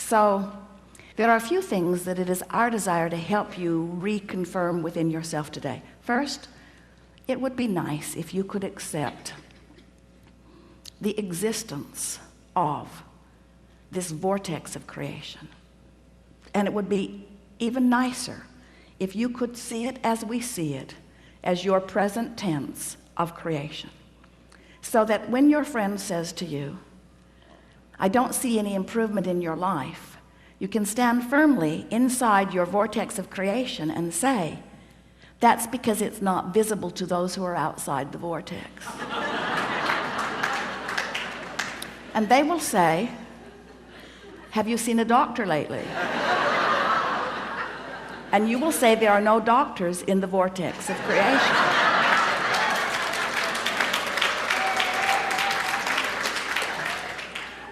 So there are a few things that it is our desire to help you reconfirm within yourself today. First, it would be nice if you could accept the existence of this vortex of creation. And it would be even nicer if you could see it as we see it, as your present tense of creation. So that when your friend says to you, I don't see any improvement in your life, you can stand firmly inside your vortex of creation and say, that's because it's not visible to those who are outside the vortex. And they will say, have you seen a doctor lately? And you will say there are no doctors in the vortex of creation.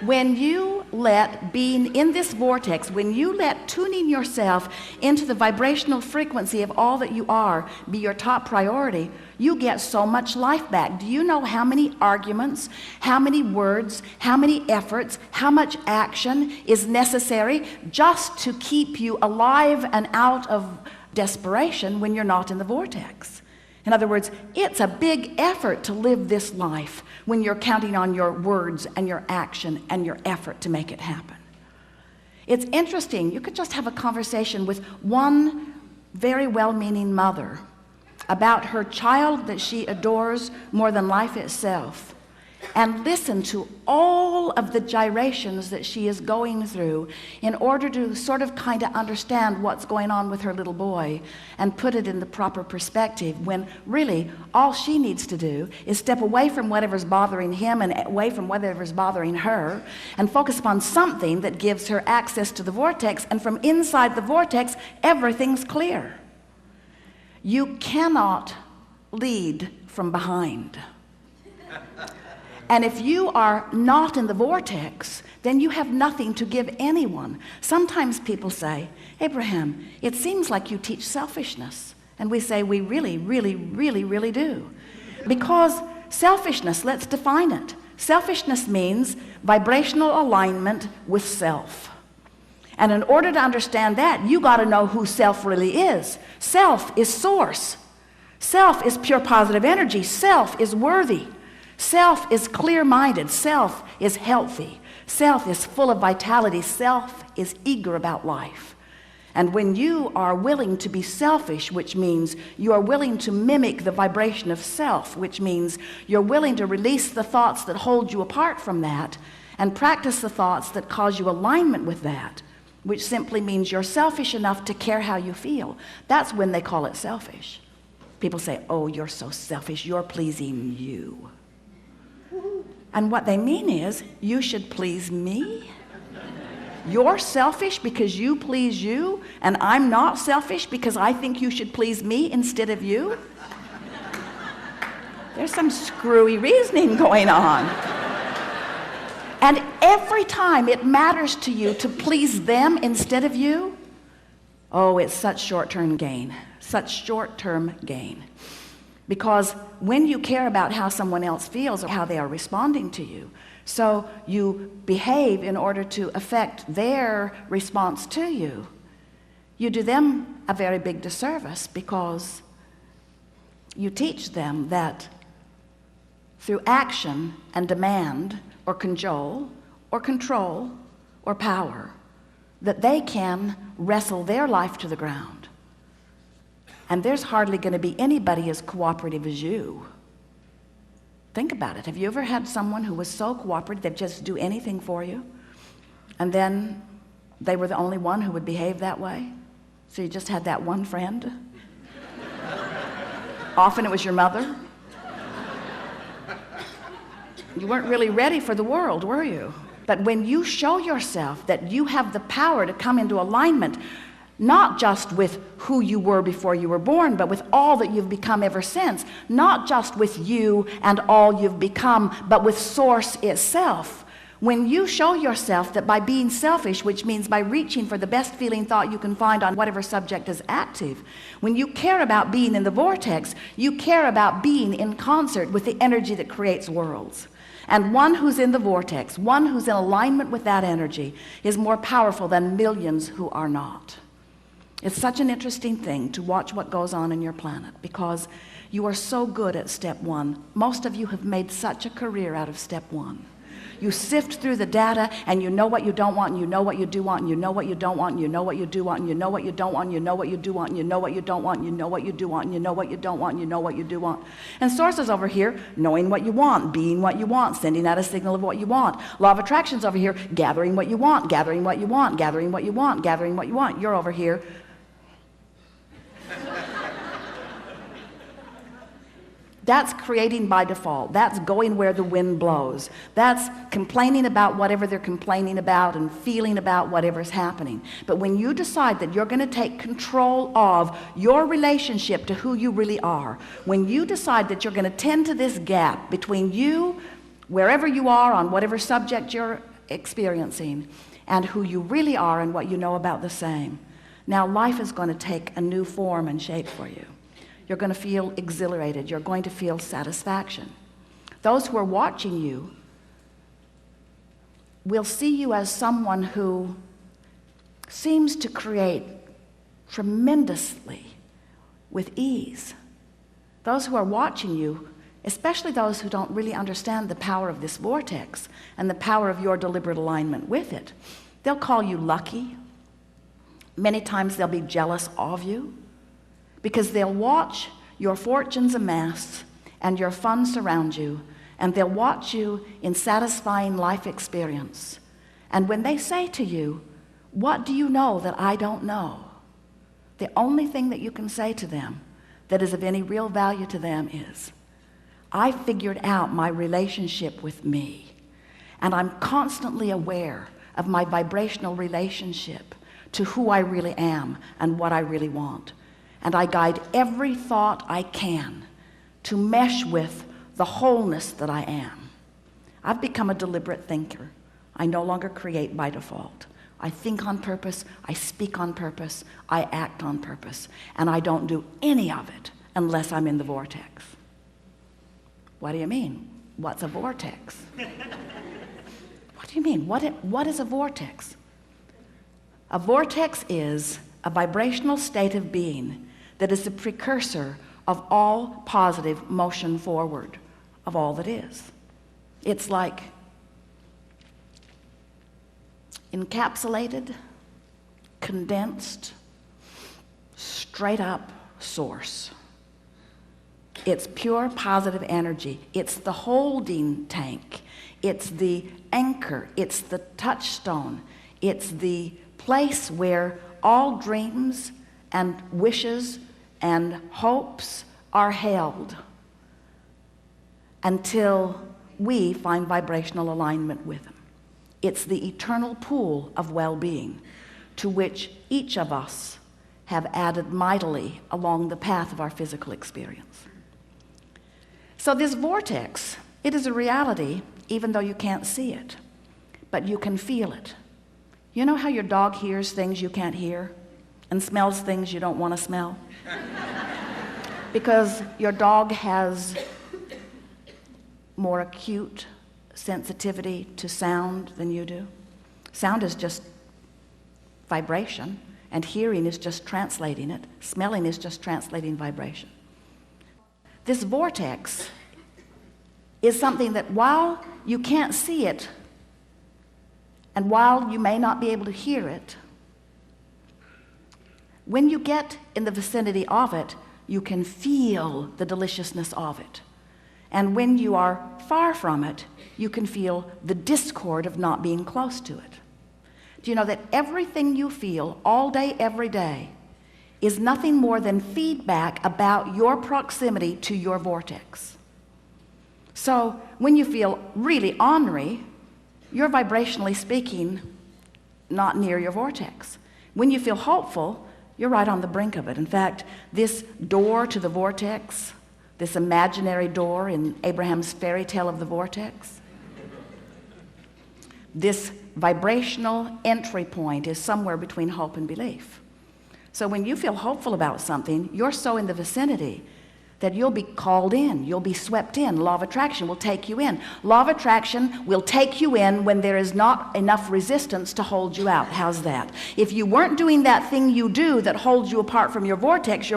When you let being in this vortex, when you let tuning yourself into the vibrational frequency of all that you are be your top priority, you get so much life back. Do you know how many arguments, how many words, how many efforts, how much action is necessary just to keep you alive and out of desperation when you're not in the vortex? In other words, it's a big effort to live this life when you're counting on your words and your action and your effort to make it happen. It's interesting. You could just have a conversation with one very well-meaning mother about her child that she adores more than life itself, and listen to all of the gyrations that she is going through in order to sort of kind of understand what's going on with her little boy and put it in the proper perspective, when really all she needs to do is step away from whatever's bothering him and away from whatever's bothering her and focus upon something that gives her access to the vortex, and from inside the vortex everything's clear. You cannot lead from behind. And if you are not in the vortex, then you have nothing to give anyone. Sometimes people say, Abraham, it seems like you teach selfishness. And we say, we really, really, really, really do. Because selfishness, let's define it. Selfishness means vibrational alignment with self. And in order to understand that, you got to know who self really is. Self is source. Self is pure positive energy. Self is worthy. Self is clear-minded. Self is healthy. Self is full of vitality. Self is eager about life. And when you are willing to be selfish, which means you are willing to mimic the vibration of self, which means you're willing to release the thoughts that hold you apart from that and practice the thoughts that cause you alignment with that, which simply means you're selfish enough to care how you feel. That's when they call it selfish. People say, oh, you're so selfish, you're pleasing you. And what they mean is, you should please me? You're selfish because you please you, and I'm not selfish because I think you should please me instead of you? There's some screwy reasoning going on. And every time it matters to you to please them instead of you, oh, it's such short-term gain, such short-term gain. Because when you care about how someone else feels or how they are responding to you, so you behave in order to affect their response to you, you do them a very big disservice, because you teach them that through action and demand or cajole or control or power, that they can wrestle their life to the ground. And there's hardly going to be anybody as cooperative as you. Think about it. Have you ever had someone who was so cooperative they'd just do anything for you, and then they were the only one who would behave that way? So you just had that one friend? Often it was your mother. You weren't really ready for the world, were you? But when you show yourself that you have the power to come into alignment, not just with who you were before you were born, but with all that you've become ever since, not just with you and all you've become, but with Source itself, When you show yourself that by being selfish, which means by reaching for the best feeling thought you can find on whatever subject is active, when you care about being in the vortex, you care about being in concert with the energy that creates worlds. And one who's in the vortex, one who's in alignment with that energy, is more powerful than millions who are not. It's such an interesting thing to watch what goes on in your planet, because you are so good at step one. Most of you have made such a career out of step one. You sift through the data, and you know what you don't want, and you know what you do want, and you know what you don't want, and you know what you do want, and you know what you don't want, and you know what you do want, and you know what you don't want, and you know what you do want, and you know what you don't want, and you know what you do want. And sources over here, knowing what you want, being what you want, sending out a signal of what you want. Law of attraction's over here, gathering what you want, gathering what you want, gathering what you want, gathering what you want. You're over here. That's creating by default. That's going where the wind blows. That's complaining about whatever they're complaining about and feeling about whatever's happening. But when you decide that you're going to take control of your relationship to who you really are, when you decide that you're going to tend to this gap between you, wherever you are on whatever subject you're experiencing, and who you really are and what you know about the same, now life is going to take a new form and shape for you. You're going to feel exhilarated. You're going to feel satisfaction. Those who are watching you will see you as someone who seems to create tremendously with ease. Those who are watching you, especially those who don't really understand the power of this vortex and the power of your deliberate alignment with it, they'll call you lucky. Many times they'll be jealous of you, because they'll watch your fortunes amass and your funds surround you, and they'll watch you in satisfying life experience. And when they say to you, "What do you know that I don't know?" the only thing that you can say to them that is of any real value to them is, "I figured out my relationship with me, and I'm constantly aware of my vibrational relationship to who I really am and what I really want. And I guide every thought I can to mesh with the wholeness that I am. I've become a deliberate thinker. I no longer create by default. I think on purpose, I speak on purpose, I act on purpose, and I don't do any of it unless I'm in the vortex." What do you mean? What's a vortex? What do you mean? What is a vortex? A vortex is a vibrational state of being that is the precursor of all positive motion forward of all that is. It's like encapsulated, condensed, straight up source. It's pure positive energy. It's the holding tank. It's the anchor. It's the touchstone. It's the place where all dreams and wishes and hopes are held until we find vibrational alignment with them. It's the eternal pool of well-being to which each of us have added mightily along the path of our physical experience. So this vortex, it is a reality even though you can't see it, but you can feel it. You know how your dog hears things you can't hear and smells things you don't want to smell? Because your dog has more acute sensitivity to sound than you do. Sound is just vibration, and hearing is just translating it. Smelling is just translating vibration. This vortex is something that while you can't see it, and while you may not be able to hear it, when you get in the vicinity of it, you can feel the deliciousness of it. And when you are far from it, you can feel the discord of not being close to it. Do you know that everything you feel all day, every day, is nothing more than feedback about your proximity to your vortex? So when you feel really ornery, you're vibrationally speaking not near your vortex. When you feel hopeful, you're right on the brink of it. In fact, this door to the vortex, this imaginary door in Abraham's fairy tale of the vortex, this vibrational entry point is somewhere between hope and belief. So when you feel hopeful about something, you're so in the vicinity that you'll be called in, you'll be swept in. Law of attraction will take you in. Law of attraction will take you in when there is not enough resistance to hold you out. How's that? If you weren't doing that thing you do that holds you apart from your vortex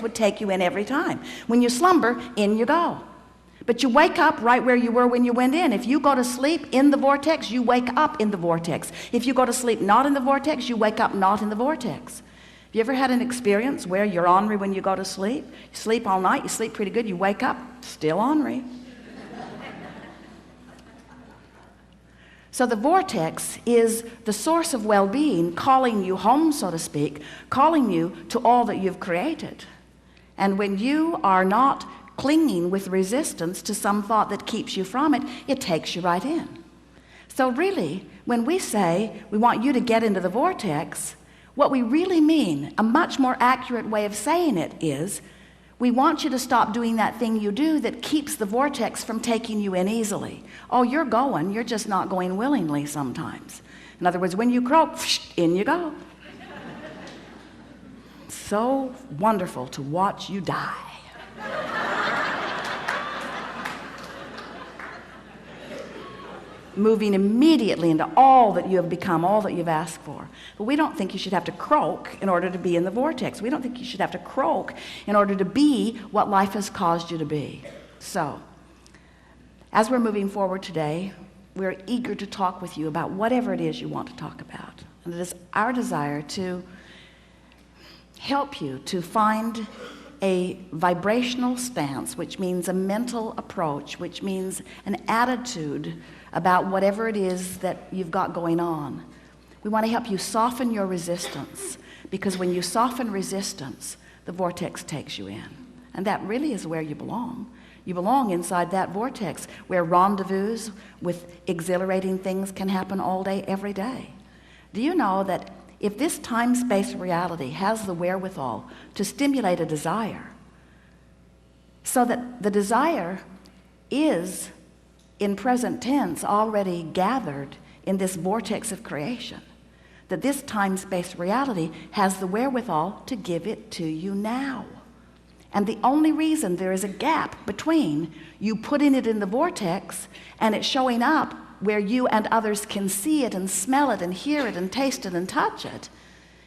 would take you in every time. When you slumber, in you go. But you wake up right where you were when you went in. If you go to sleep in the vortex, you wake up in the vortex. If you go to sleep not in the vortex, you wake up not in the vortex. You ever had an experience where you're ornery when you go to sleep? You sleep all night, you sleep pretty good, you wake up, still ornery. So the vortex is the source of well-being, calling you home, so to speak, calling you to all that you've created. And when you are not clinging with resistance to some thought that keeps you from it, it takes you right in. So really, when we say we want you to get into the vortex, what we really mean, a much more accurate way of saying it is, we want you to stop doing that thing you do that keeps the vortex from taking you in easily. Oh, you're going, you're just not going willingly sometimes. In other words, when you croak, in you go. So wonderful to watch you die. Moving immediately into all that you have become, all that you've asked for. But we don't think you should have to croak in order to be in the vortex. We don't think you should have to croak in order to be what life has caused you to be. So, as we're moving forward today, we're eager to talk with you about whatever it is you want to talk about. And it is our desire to help you to find a vibrational stance, which means a mental approach, which means an attitude about whatever it is that you've got going on. We want to help you soften your resistance, because when you soften resistance, the vortex takes you in. And that really is where you belong. You belong inside that vortex where rendezvous with exhilarating things can happen all day, every day. Do you know that if this time-space reality has the wherewithal to stimulate a desire, so that the desire is in present tense already gathered in this vortex of creation, that this time-space reality has the wherewithal to give it to you now. And the only reason there is a gap between you putting it in the vortex and it showing up where you and others can see it and smell it and hear it and taste it and touch it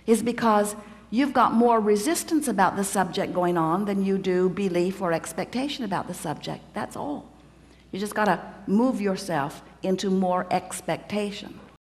is because you've got more resistance about the subject going on than you do belief or expectation about the subject. That's all. You just got to move yourself into more expectation.